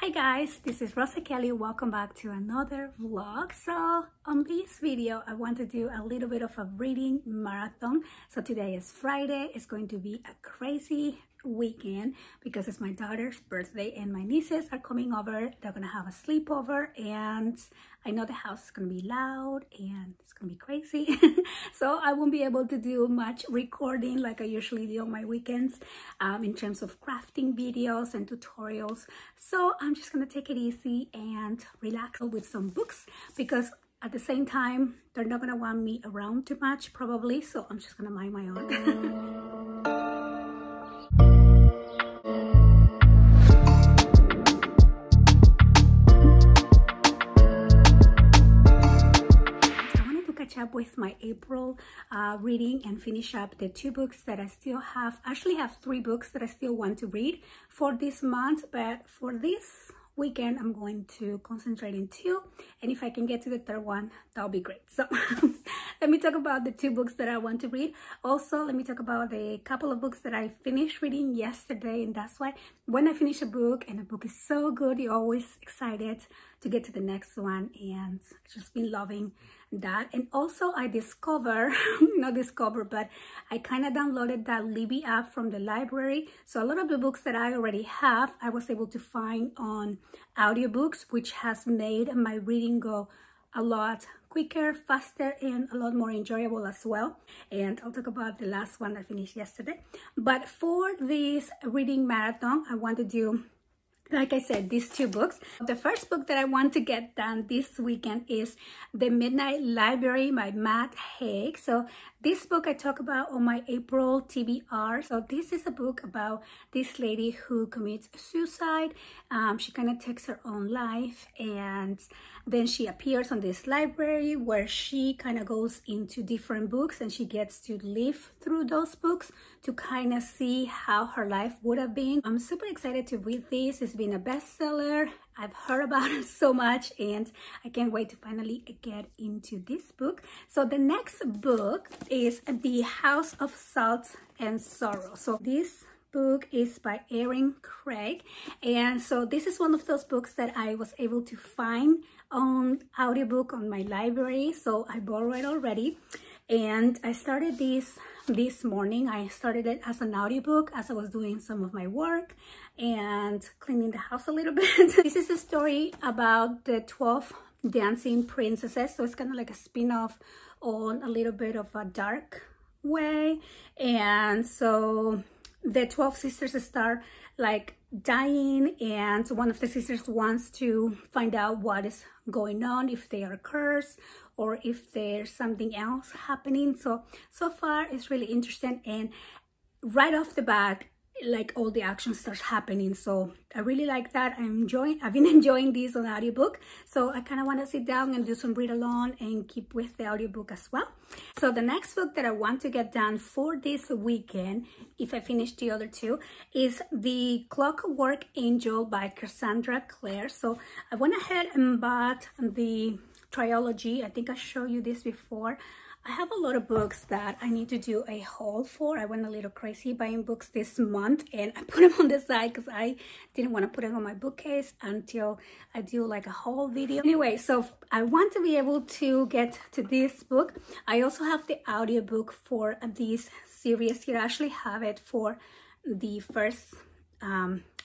Hi guys, this is Rosa Kelly. Welcome back to another vlog. So on this video, I want to do a little bit of a reading marathon. So today is Friday. It's going to be a crazy weekend because it's my daughter's birthday and my nieces are coming over. They're gonna have a sleepover and I know the house is gonna be loud and it's gonna be crazy. So I won't be able to do much recording like I usually do on my weekends in terms of crafting videos and tutorials. So I'm just gonna take it easy and relax with some books because at the same time they're not gonna want me around too much probably, so I'm just gonna mind my own. Up with my April reading and finish up the two books that I still have. I actually have three books that I still want to read for this month, but for this weekend I'm going to concentrate in two, and if I can get to the third one, that'll be great. So let me talk about the two books that I want to read. Also, let me talk about a couple of books that I finished reading yesterday, and that's why when I finish a book and the book is so good, you're always excited to get to the next one, and I've just been loving that. And also I but I kind of downloaded that Libby app from the library, so a lot of the books that I already have I was able to find on audiobooks, which has made my reading go a lot quicker, faster, and a lot more enjoyable as well. And I'll talk about the last one I finished yesterday. But for this reading marathon, I want to do, like I said, these two books. The first book that I want to get done this weekend is The Midnight Library by Matt Haig. So this book I talk about on my April TBR. So this is a book about this lady who commits suicide. She kind of takes her own life, and then she appears on this library where she kind of goes into different books and she gets to live through those books to kind of see how her life would have been. I'm super excited to read this. It's been a bestseller. I've heard about it so much and I can't wait to finally get into this book. So the next book is The House of Salt and Sorrow. So this book is by Erin Craig, and so this is one of those books that I was able to find on audiobook on my library, so I borrowed it already and I started this morning. I started it as an audiobook as I was doing some of my work and cleaning the house a little bit. This is a story about the 12 dancing princesses, so it's kind of like a spin-off on a little bit of a dark way. And so the 12 sisters start like dying, and one of the sisters wants to find out what is going on, if they are cursed or if there's something else happening. So far it's really interesting, and right off the bat like all the action starts happening, so I really like that. I've been enjoying this on audiobook, so I kind of want to sit down and do some read along and keep with the audiobook as well. So the next book that I want to get done for this weekend, if I finish the other two, is The Clockwork Angel by Cassandra Clare. So I went ahead and bought the trilogy. I think I showed you this before. I have a lot of books that I need to do a haul for. I went a little crazy buying books this month and I put them on the side because I didn't want to put them on my bookcase until I do like a haul video. Anyway, so I want to be able to get to this book. I also have the audiobook for this series here. I actually have it for the first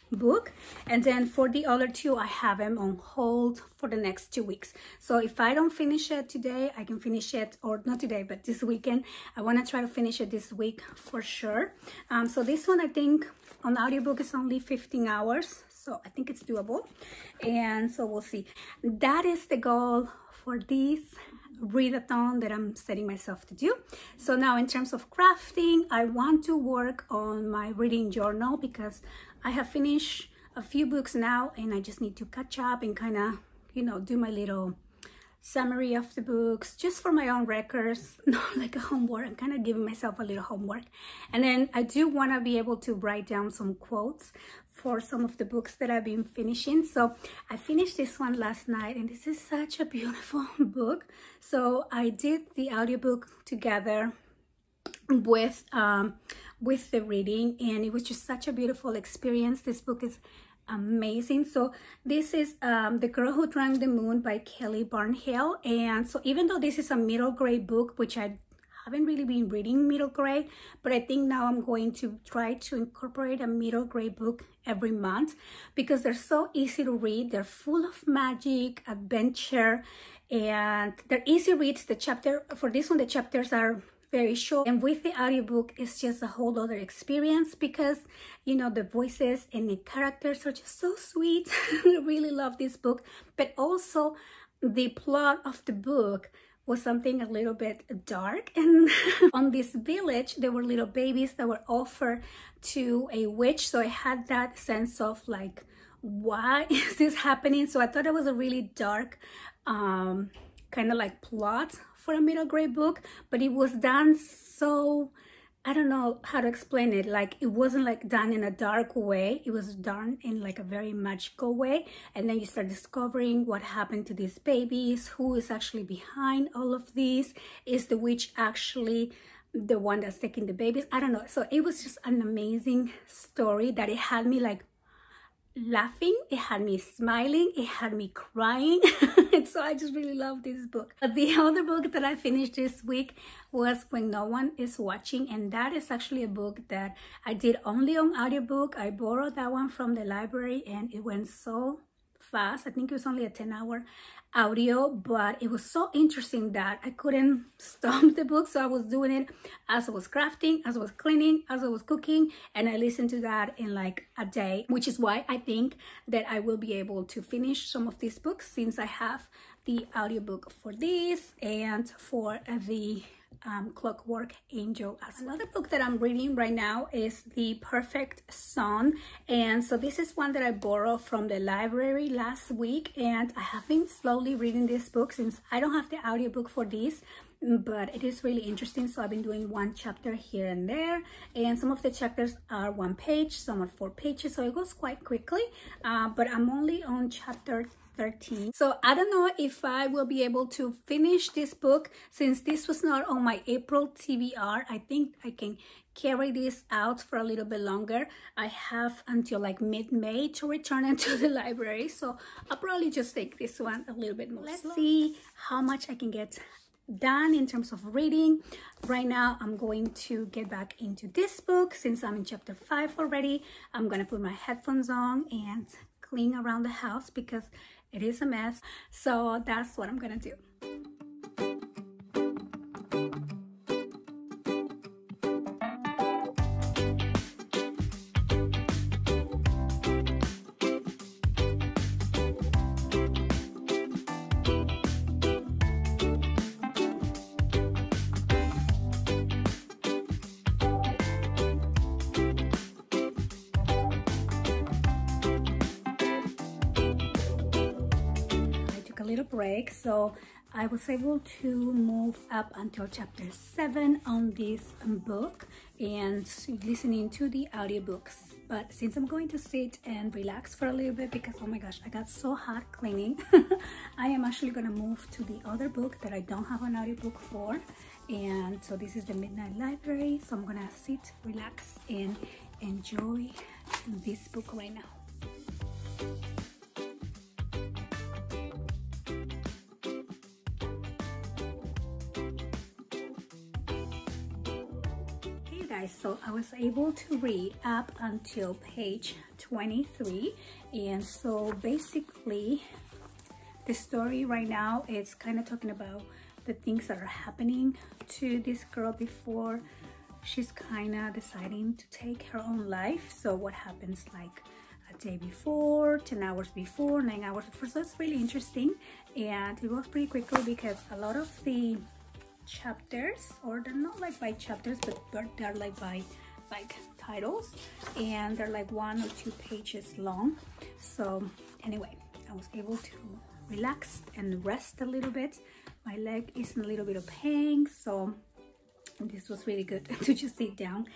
book, and then for the other two I have them on hold for the next 2 weeks. So if I don't finish it today, I can finish it, or not today but this weekend. I want to try to finish it this week for sure. So this one I think on audiobook is only 15 hours, so I think it's doable, and so we'll see. That is the goal for this readathon that I'm setting myself to do. So now in terms of crafting, I want to work on my reading journal because I have finished a few books now and I just need to catch up and kind of, you know, do my little summary of the books just for my own records, not like a homework. I'm kind of giving myself a little homework. And then I do want to be able to write down some quotes for some of the books that I've been finishing. So I finished this one last night and this is such a beautiful book. So I did the audiobook together with the reading, and it was just such a beautiful experience. This book is amazing. So this is The Girl Who Drank the Moon by Kelly Barnhill. And so even though this is a middle grade book, which I haven't really been reading middle grade, but I think now I'm going to try to incorporate a middle grade book every month because they're so easy to read. They're full of magic, adventure, and they're easy reads. The chapter for this one, the chapters are very short, and with the audiobook it's just a whole other experience because, you know, the voices and the characters are just so sweet. I really love this book, but also the plot of the book was something a little bit dark. And on this village there were little babies that were offered to a witch, so I had that sense of like, why is this happening? So I thought it was a really dark kind of like plot for a middle grade book, but it was done so, I don't know how to explain it. Like, it wasn't like done in a dark way. It was done in like a very magical way. And then you start discovering what happened to these babies, who is actually behind all of this. Is the witch actually the one that's taking the babies? I don't know. So it was just an amazing story that it had me like laughing, it had me smiling, it had me crying. And so I just really love this book. But the other book that I finished this week was When No One Is Watching, and that is actually a book that I did only on audiobook. I borrowed that one from the library and it went so fast. I think it was only a 10-hour audio, but it was so interesting that I couldn't stop the book. So I was doing it as I was crafting, as I was cleaning, as I was cooking, and I listened to that in like a day, which is why I think that I will be able to finish some of these books since I have the audiobook for this and for the Clockwork Angel. Another book that I'm reading right now is The Perfect Son, and so this is one that I borrowed from the library last week, and I have been slowly reading this book since I don't have the audiobook for this, but it is really interesting. So I've been doing one chapter here and there, and some of the chapters are 1 page, some are 4 pages, so it goes quite quickly, but I'm only on chapter 13. So I don't know if I will be able to finish this book since this was not on my April TBR. I think I can carry this out for a little bit longer. I have until like mid-May to return it to the library, so I'll probably just take this one a little bit more. Let's see how much I can get done in terms of reading. Right now I'm going to get back into this book since I'm in chapter 5 already. I'm gonna put my headphones on and clean around the house because it is a mess. So that's what I'm gonna do. Little break, so I was able to move up until chapter 7 on this book and listening to the audiobooks. But since I'm going to sit and relax for a little bit because oh my gosh, I got so hot cleaning, I am actually gonna move to the other book that I don't have an audiobook for. And so this is the Midnight Library, so I'm gonna sit, relax, and enjoy this book right now. So I was able to read up until page 23, and so basically the story right now is kind of talking about the things that are happening to this girl before she's kind of deciding to take her own life. So what happens like a day before, 10 hours before, 9 hours before. So it's really interesting, and it goes pretty quickly because a lot of the chapters, or they're not like by chapters, but they're like by like titles, and they're like 1 or 2 pages long. So anyway, I was able to relax and rest a little bit. My leg is in a little bit of pain, so this was really good to just sit down.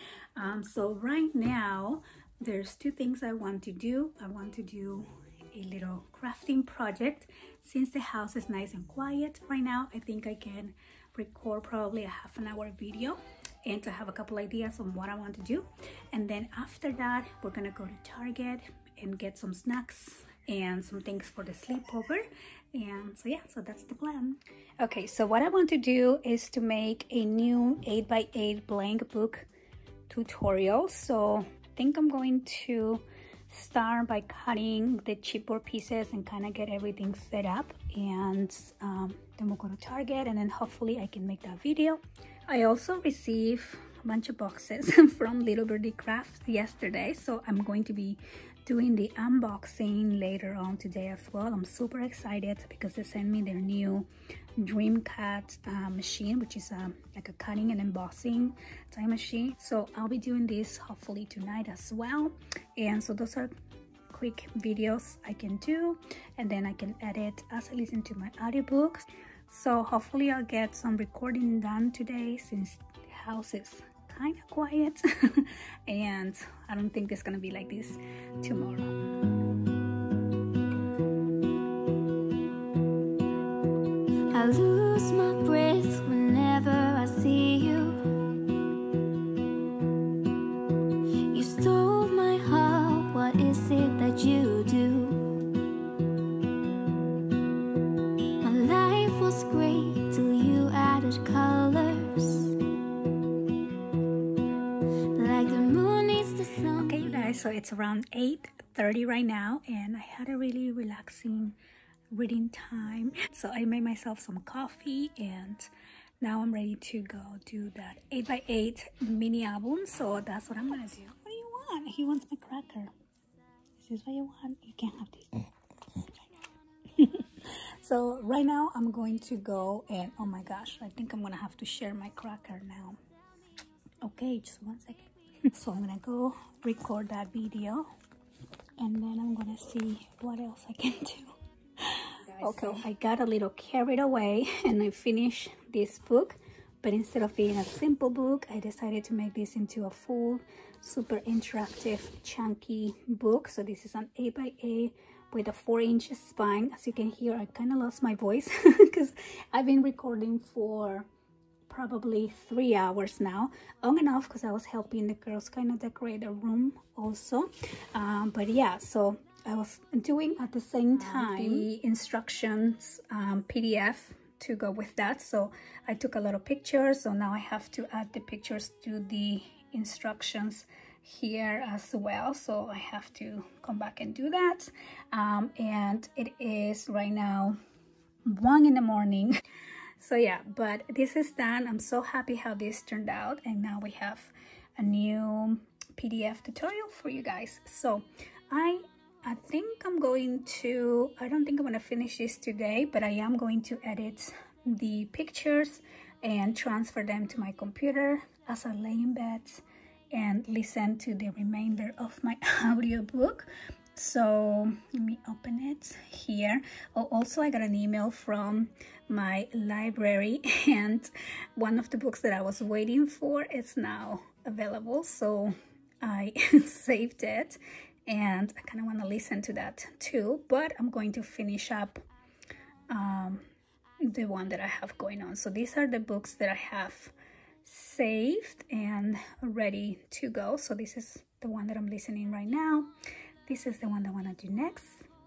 So right now there's 2 things I want to do. I want to do a little crafting project. Since the house is nice and quiet right now, I think I can record probably a half-an-hour video and to have a couple ideas on what I want to do. And then after that, we're gonna go to Target and get some snacks and some things for the sleepover. And so yeah, so that's the plan. Okay, so what I want to do is to make a new 8x8 blank book tutorial. So I think I'm going to start by cutting the chipboard pieces and kind of get everything set up, and then we'll go to Target, and then hopefully I can make that video. I also received a bunch of boxes from Little Birdie Crafts yesterday, so I'm going to be doing the unboxing later on today as well. I'm super excited because they sent me their new Dream Cut machine, which is like a cutting and embossing time machine. So I'll be doing this hopefully tonight as well. And so those are quick videos I can do, and then I can edit as I listen to my audiobooks. So hopefully I'll get some recording done today since the house is kind of quiet and I don't think it's gonna be like this tomorrow. I lose my breath whenever I see you. You stole my heart, what is it that you do? My life was great till you added colors. Like the moon needs the sun. Okay, you guys, so it's around 8:30 right now, and I had a really relaxing reading time. So I made myself some coffee, and now I'm ready to go do that 8x8 mini album. So that's what I'm gonna do. What do you want? He wants my cracker. This is what you want. You can't have this. So right now I'm going to go, and oh my gosh, I think I'm gonna have to share my cracker now. Okay, just 1 second. So I'm gonna go record that video, and then I'm gonna see what else I can do. Okay, so I got a little carried away and I finished this book, but instead of being a simple book, I decided to make this into a full, super interactive, chunky book. So this is an 8x8 with a 4-inch spine. As you can hear, I kind of lost my voice because I've been recording for probably 3 hours now, long enough because I was helping the girls kind of decorate the room also. But yeah, so I was doing at the same time the instructions PDF to go with that. So I took a lot of pictures, so now I have to add the pictures to the instructions here as well. So I have to come back and do that. And it is right now 1 in the morning. So yeah, but this is done. I'm so happy how this turned out, and now we have a new PDF tutorial for you guys. So I think I'm going to, I don't think I'm going to finish this today, but I am going to edit the pictures and transfer them to my computer as I lay in bed and listen to the remainder of my audiobook. So let me open it here. Oh, also I got an email from my library, and one of the books that I was waiting for is now available. So I saved it, and I kind of want to listen to that too, but I'm going to finish up the one that I have going on. So these are the books that I have saved and ready to go. So this is the one that I'm listening right now. This is the one that I want to do next.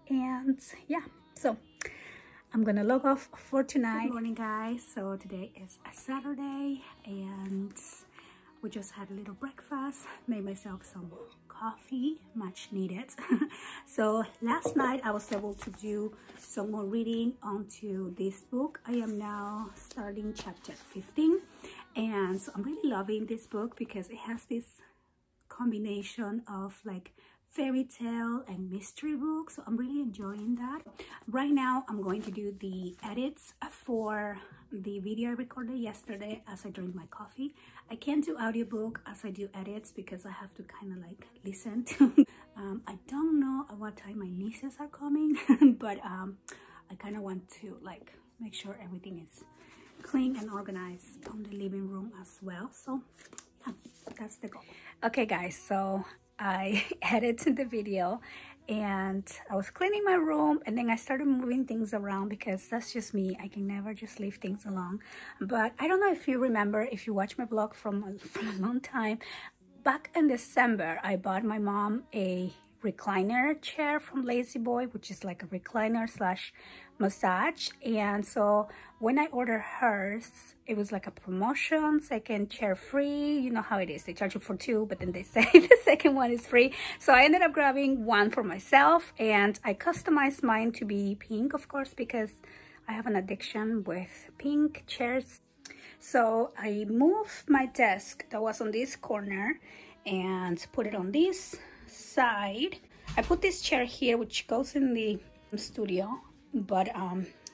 And yeah, so I'm gonna log off for tonight. Good morning, guys. So today is a Saturday, and we just had a little breakfast, made myself some coffee, much needed. So last night I was able to do some more reading onto this book. I am now starting chapter 15, and so I'm really loving this book because it has this combination of like fairy tale and mystery book, so I'm really enjoying that. Right now I'm going to do the edits for the video I recorded yesterday as I drink my coffee. I can't do audiobook as I do edits because I have to kind of like listen to I don't know at what time my nieces are coming, but I kind of want to like make sure everything is clean and organized on the living room as well. So yeah, that's the goal. Okay guys, so I edited the video and I was cleaning my room, and then I started moving things around because that's just me. I can never just leave things alone. But I don't know if you remember, if you watch my blog from a long time, back in December I bought my mom a recliner chair from Lazy Boy, which is like a recliner slash massage. And so when I ordered hers, it was like a promotion, second chair free. You know how it is, they charge you for two, but then they say the second one is free. So I ended up grabbing one for myself, and I customized mine to be pink, of course, because I have an addiction with pink chairs. So I moved my desk that was on this corner and put it on this side. I put this chair here, which goes in the studio, but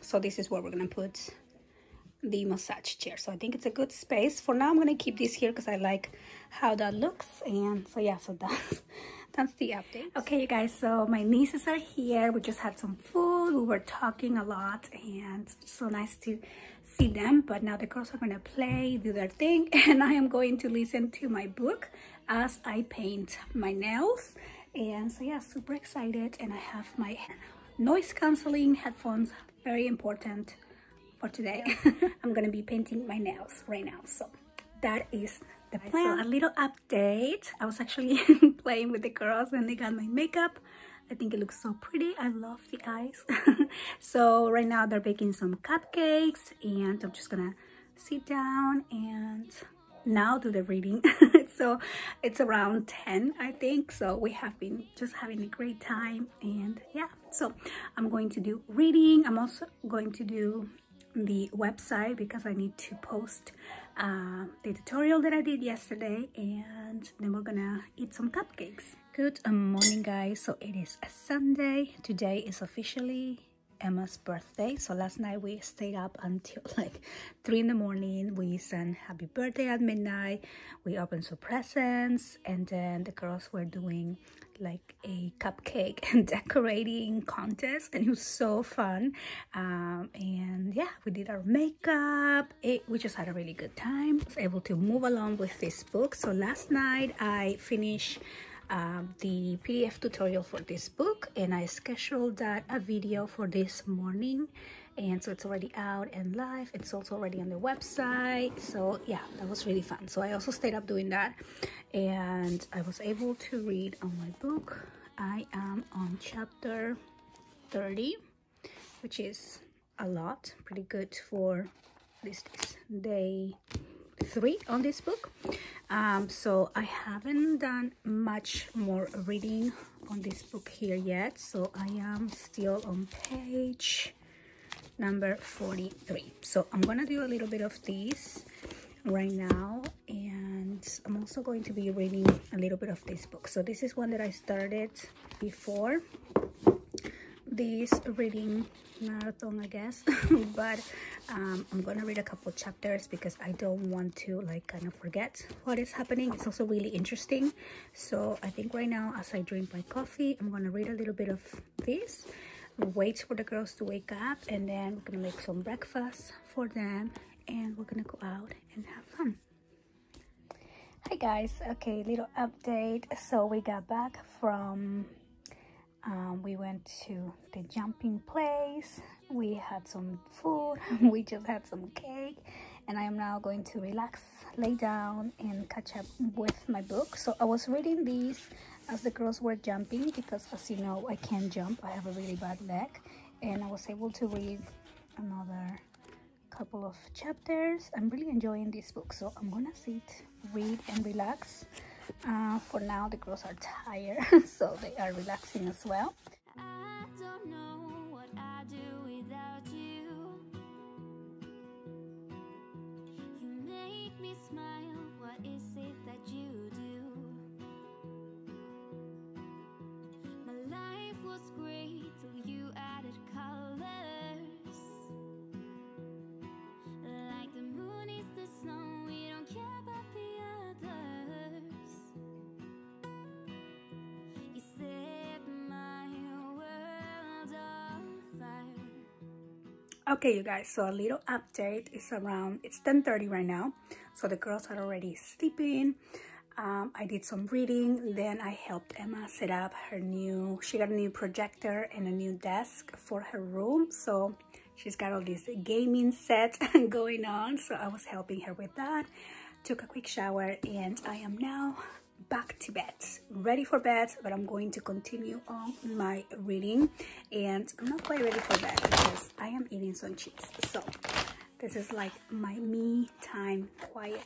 so this is where we're gonna put the massage chair. So I think it's a good space. For now, I'm gonna keep this here because I like how that looks. And so yeah, so that's the update. Okay, you guys, so my nieces are here. We just had some food. We were talking a lot, and it's so nice to see them. But now the girls are gonna play, do their thing, and I am going to listen to my book as I paint my nails. And so yeah, super excited. And I have my noise canceling headphones, very important for today. I'm gonna be painting my nails right now, so that is the plan. So a little update. I was actually playing with the girls and they got my makeup. I think it looks so pretty. I love the eyes. So right now they're baking some cupcakes, and I'm just gonna sit down and now do the reading. So it's around 10, I think. So we have been just having a great time, and yeah, so I'm going to do reading. I'm also going to do the website because I need to post the tutorial that I did yesterday, and then we're gonna eat some cupcakes. Good morning, guys. So it is a Sunday. Today is officially Emma's birthday. So last night we stayed up until like 3 in the morning. We sang happy birthday at midnight. We opened some presents, and then the girls were doing like a cupcake and decorating contest, and it was so fun. And yeah, we did our makeup. We just had a really good time. I was able to move along with this book. So last night I finished the PDF tutorial for this book, and I scheduled that a video for this morning, and so it's already out and live. It's also already on the website. So yeah, that was really fun. So I also stayed up doing that, and I was able to read on my book. I am on chapter 30, which is a lot, pretty good for this day 3 on this book. So I haven't done much more reading on this book here yet, so I am still on page number 43. So I'm gonna do a little bit of these right now, and I'm also going to be reading a little bit of this book. So this is one that I started before this reading marathon, I guess. But I'm gonna read a couple chapters because I don't want to like kind of forget what is happening. It's also really interesting. So I think right now, as I drink my coffee, I'm gonna read a little bit of this, wait for the girls to wake up, and then we're gonna make some breakfast for them, and we're gonna go out and have fun. Hi guys, okay, little update. So we got back from we went to the jumping place. We had some food. We just had some cake, and I am now going to relax, lay down, and catch up with my book. So I was reading these as the girls were jumping because, as you know, I can't jump. I have a really bad leg, and I was able to read another couple of chapters. I'm really enjoying this book, so I'm gonna sit, read, and relax. For now, the girls are tired, so they are relaxing as well. I don't know what I'd do without you. You make me smile. What is it that you do? My life was great till you added colors. Like the moon is the snow, we don't care about the others. You set my world on fire. Okay, you guys, so a little update. It's 10:30 right now, so the girls are already sleeping. I did some reading, then I helped Emma set up she got a new projector and a new desk for her room, so she's got all this gaming set going on, so I was helping her with that. Took a quick shower, and I am now back to bed, ready for bed, but I'm going to continue on my reading. And I'm not quite ready for bed because I am eating some chips. So this is like my me time, quiet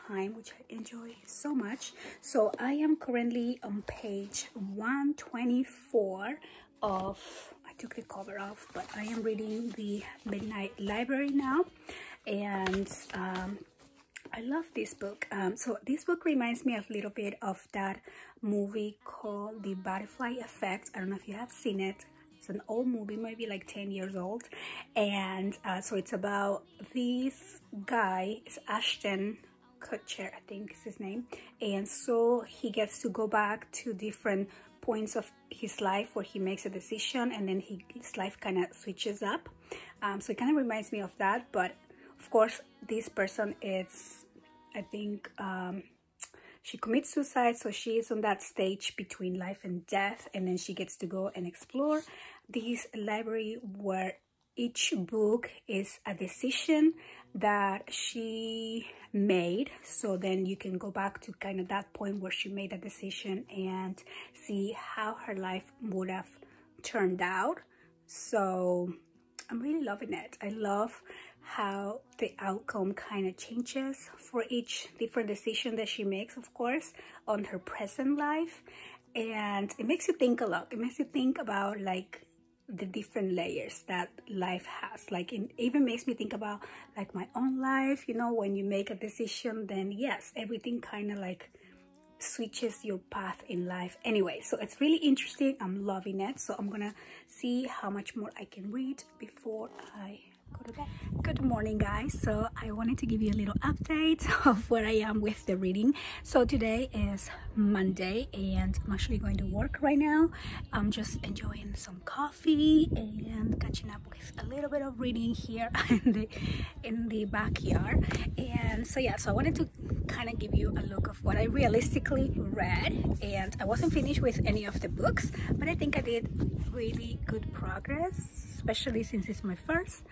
time, which I enjoy so much. So I am currently on page 124 of, I took the cover off, but I am reading the Midnight Library now. And I love this book. So this book reminds me a little bit of that movie called The Butterfly Effect. I don't know if you have seen it. It's an old movie, maybe like 10 years old. And so it's about this guy, it's Ashton Kutcher, I think is his name. And so he gets to go back to different points of his life where he makes a decision, and then his life kind of switches up. So it kind of reminds me of that. But of course, this person is, I think, she commits suicide, so she is on that stage between life and death, and then she gets to go and explore this library where each book is a decision that she made. So then you can go back to kind of that point where she made a decision and see how her life would have turned out. So I'm really loving it. I love how the outcome kind of changes for each different decision that she makes, of course, on her present life. And it makes you think a lot. It makes you think about like the different layers that life has. Like it even makes me think about like my own life, you know, when you make a decision, then yes, everything kind of like switches your path in life. Anyway, so it's really interesting. I'm loving it. So I'm gonna see how much more I can read before I go to bed. Good morning, guys. So I wanted to give you a little update of where I am with the reading. So today is Monday and I'm actually going to work right now. I'm just enjoying some coffee and catching up with a little bit of reading here in the backyard. And so yeah, so I wanted to kind of give you a look of what I realistically read. And I wasn't finished with any of the books, but I think I did really good progress, especially since it's my first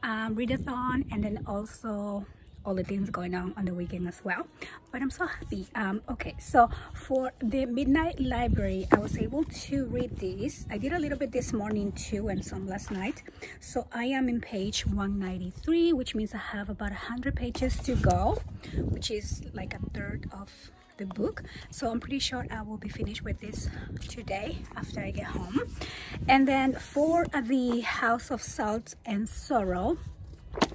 readathon, and then also all the things going on the weekend as well. But I'm so happy. Okay, so for the Midnight Library, I was able to read this. I did a little bit this morning too, and some last night. So I am in page 193, which means I have about 100 pages to go, which is like a third of the book. So I'm pretty sure I will be finished with this today after I get home. And then for the House of Salt and Sorrow,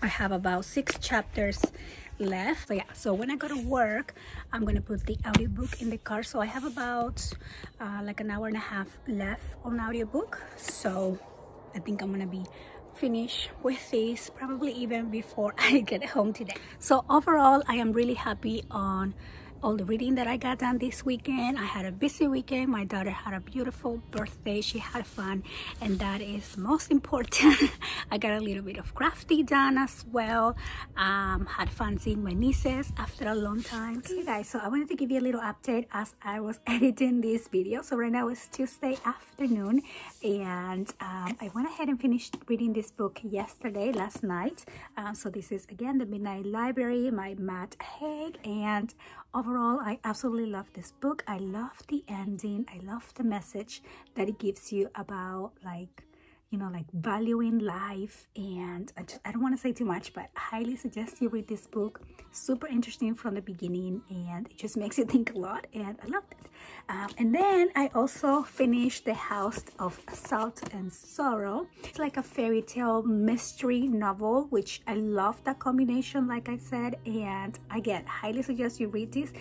I have about 6 chapters left. So yeah, so when I go to work, I'm gonna put the audiobook in the car. So I have about like an hour and a half left on audiobook. So I think I'm gonna be finished with this probably even before I get home today. So overall, I am really happy on all the reading that I got done this weekend. I had a busy weekend. My daughter had a beautiful birthday. She had fun, and that is most important. I got a little bit of crafty done as well. Had fun seeing my nieces after a long time. Okay guys, so I wanted to give you a little update as I was editing this video. So right now it's Tuesday afternoon, and I went ahead and finished reading this book last night. So this is again the Midnight Library, my Matt Haig, and overall, I absolutely love this book. I love the ending. I love the message that it gives you about, like, you know, like valuing life. And I don't want to say too much, but I highly suggest you read this book. Super interesting from the beginning, and it just makes you think a lot, and I loved it. And then I also finished The House of Salt and Sorrow. It's like a fairy tale mystery novel, which I love that combination, like I said, and again, highly suggest you read this.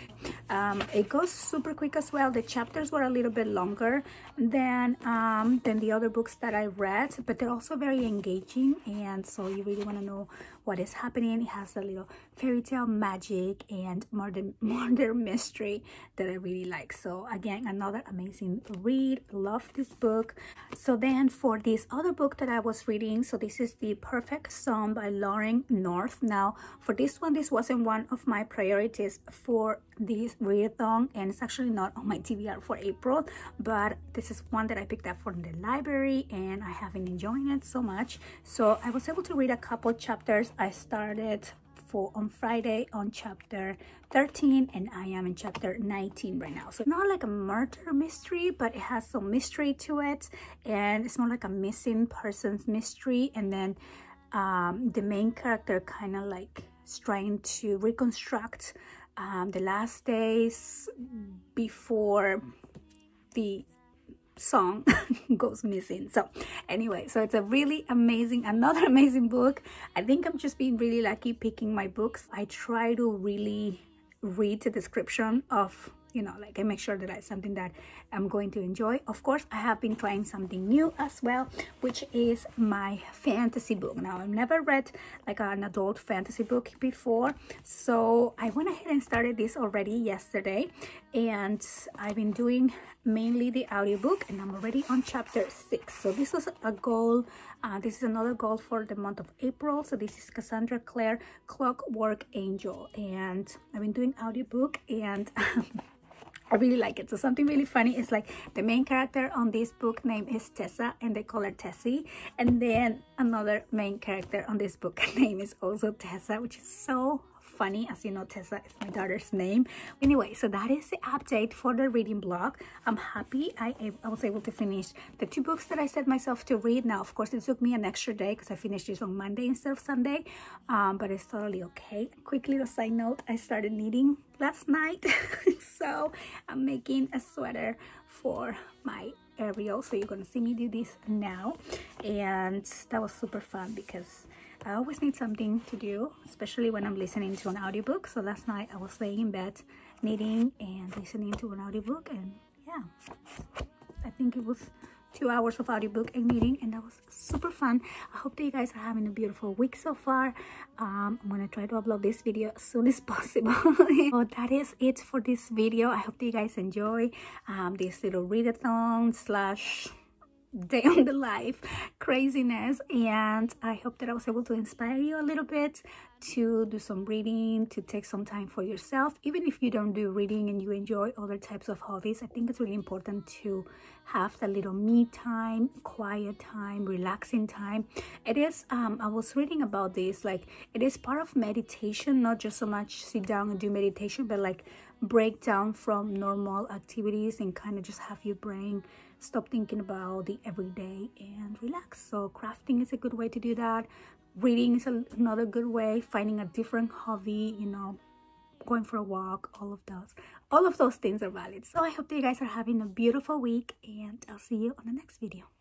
It goes super quick as well. The chapters were a little bit longer than the other books that I read, but they're also very engaging, and so you really want to know what is happening. It has a little fairy tale magic and murder mystery that I really like. So again, another amazing read. Love this book. So then for this other book that I was reading, so this is The Perfect Song by Lauren North. Now for this one, this wasn't one of my priorities for this readathon, and it's actually not on my TBR for April, but this is one that I picked up from the library, and I have been enjoying it so much. So I was able to read a couple chapters. I started on Friday on chapter 13, and I am in chapter 19 right now. So not like a murder mystery, but it has some mystery to it, and it's more like a missing persons mystery. And then the main character kind of like is trying to reconstruct the last days before the song goes missing. So anyway, so it's a really amazing, another amazing book. I think I'm just being really lucky picking my books. I try to really read the description of, you know, like I make sure that it's something that I'm going to enjoy. Of course, I have been trying something new as well, which is my fantasy book. Now, I've never read like an adult fantasy book before, so I went ahead and started this already yesterday, and I've been doing mainly the audiobook, and I'm already on chapter 6. So this was a goal. This is another goal for the month of April. So this is Cassandra Clare, Clockwork Angel, and I've been doing audiobook, and I really like it. So something really funny is like the main character on this book name is Tessa, and they call her Tessie. And then another main character on this book name is also Tessa, which is so funny. As you know, Tessa is my daughter's name. Anyway, so that is the update for the reading blog. I'm happy I was able to finish the 2 books that I set myself to read. Now, of course, it took me an extra day because I finished this on Monday instead of Sunday, but it's totally okay. Quick little side note, I started knitting last night. So I'm making a sweater for my Ariel, so you're gonna see me do this now, and that was super fun because I always need something to do, especially when I'm listening to an audiobook. So last night I was laying in bed knitting and listening to an audiobook, and yeah, I think it was 2 hours of audiobook and knitting, and that was super fun. I hope that you guys are having a beautiful week so far. I'm gonna try to upload this video as soon as possible. So that is it for this video. I hope that you guys enjoy this little readathon slash day on the life craziness, and I hope that I was able to inspire you a little bit to do some reading, to take some time for yourself. Even if you don't do reading and you enjoy other types of hobbies, I think it's really important to have that little me time, quiet time, relaxing time. It is I was reading about this, like it is part of meditation, not just so much sit down and do meditation, but like break down from normal activities and kind of just have your brain stop thinking about the everyday and relax. So crafting is a good way to do that. Reading is another good way. Finding a different hobby, you know, going for a walk, all of those things are valid. So I hope that you guys are having a beautiful week, and I'll see you on the next video.